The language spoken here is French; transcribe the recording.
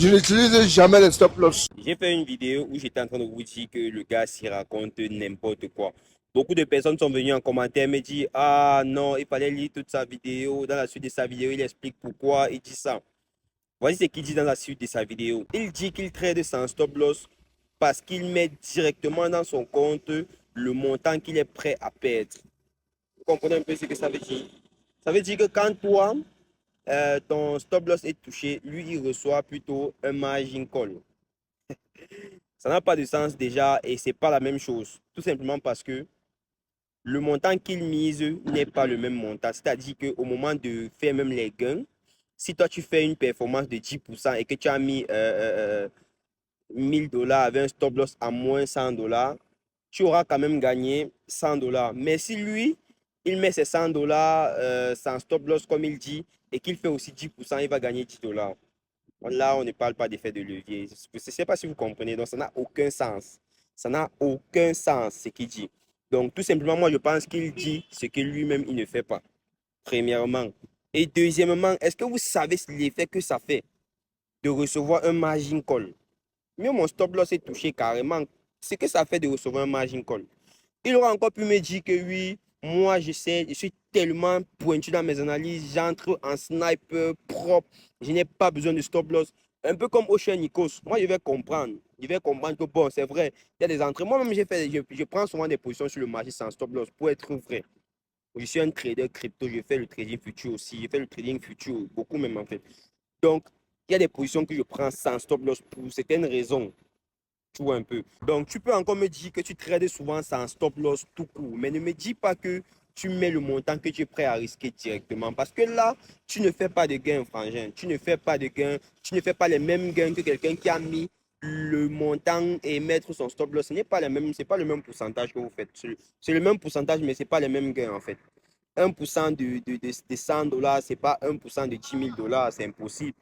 Je n'utilise jamais les stop loss. J'ai fait une vidéo où j'étais en train de vous dire que le gars s'y raconte n'importe quoi. Beaucoup de personnes sont venues en commentaire me dire, ah non, il fallait lire toute sa vidéo. Dans la suite de sa vidéo, il explique pourquoi il dit ça. Voici ce qu'il dit dans la suite de sa vidéo. Il dit qu'il trade sans stop loss parce qu'il met directement dans son compte le montant qu'il est prêt à perdre. Vous comprenez un peu ce que ça veut dire? Ça veut dire que quand toi, ton stop loss est touché, lui, il reçoit plutôt un margin call. Ça n'a pas de sens déjà et c'est pas la même chose. Tout simplement parce que le montant qu'il mise n'est pas le même montant. C'est-à-dire qu'au moment de faire même les gains, si toi tu fais une performance de 10% et que tu as mis 1000 dollars avec un stop loss à moins 100 dollars, tu auras quand même gagné 100 dollars. Mais si lui, il met ses 100 dollars sans stop loss comme il dit et qu'il fait aussi 10%, il va gagner 10 dollars. Là, on ne parle pas d'effet de levier. Je ne sais pas si vous comprenez. Donc, ça n'a aucun sens. Ça n'a aucun sens ce qu'il dit. Donc, tout simplement, moi, je pense qu'il dit ce que lui-même, il ne fait pas. Premièrement. Et deuxièmement, est-ce que vous savez l'effet que ça fait de recevoir un margin call? Mieux, mon stop loss est touché carrément. Ce que ça fait de recevoir un margin call. Il aura encore pu me dire que oui, moi, je suis tellement pointu dans mes analyses, j'entre en sniper propre, je n'ai pas besoin de stop loss. Un peu comme Ocean Nikos, moi, je vais comprendre. Je vais comprendre que bon, c'est vrai, il y a des entrées. Moi-même, je prends souvent des positions sur le marché sans stop loss pour être vrai. Je suis un trader crypto, je fais le trading futur aussi, je fais le trading futur, beaucoup même en fait. Donc, il y a des positions que je prends sans stop loss pour certaines raisons. Tu vois un peu. Donc, tu peux encore me dire que tu trades souvent sans stop loss tout court, mais ne me dis pas que tu mets le montant que tu es prêt à risquer directement. Parce que là, tu ne fais pas de gains, frangin. Tu ne fais pas de gains. Tu ne fais pas les mêmes gains que quelqu'un qui a mis le montant et mettre son stop loss. Ce n'est pas le même, c'est pas le même pourcentage que vous faites. C'est le même pourcentage, mais ce n'est pas les mêmes gains en fait. 1% de 100 dollars, ce n'est pas 1% de 10 000 dollars, c'est impossible.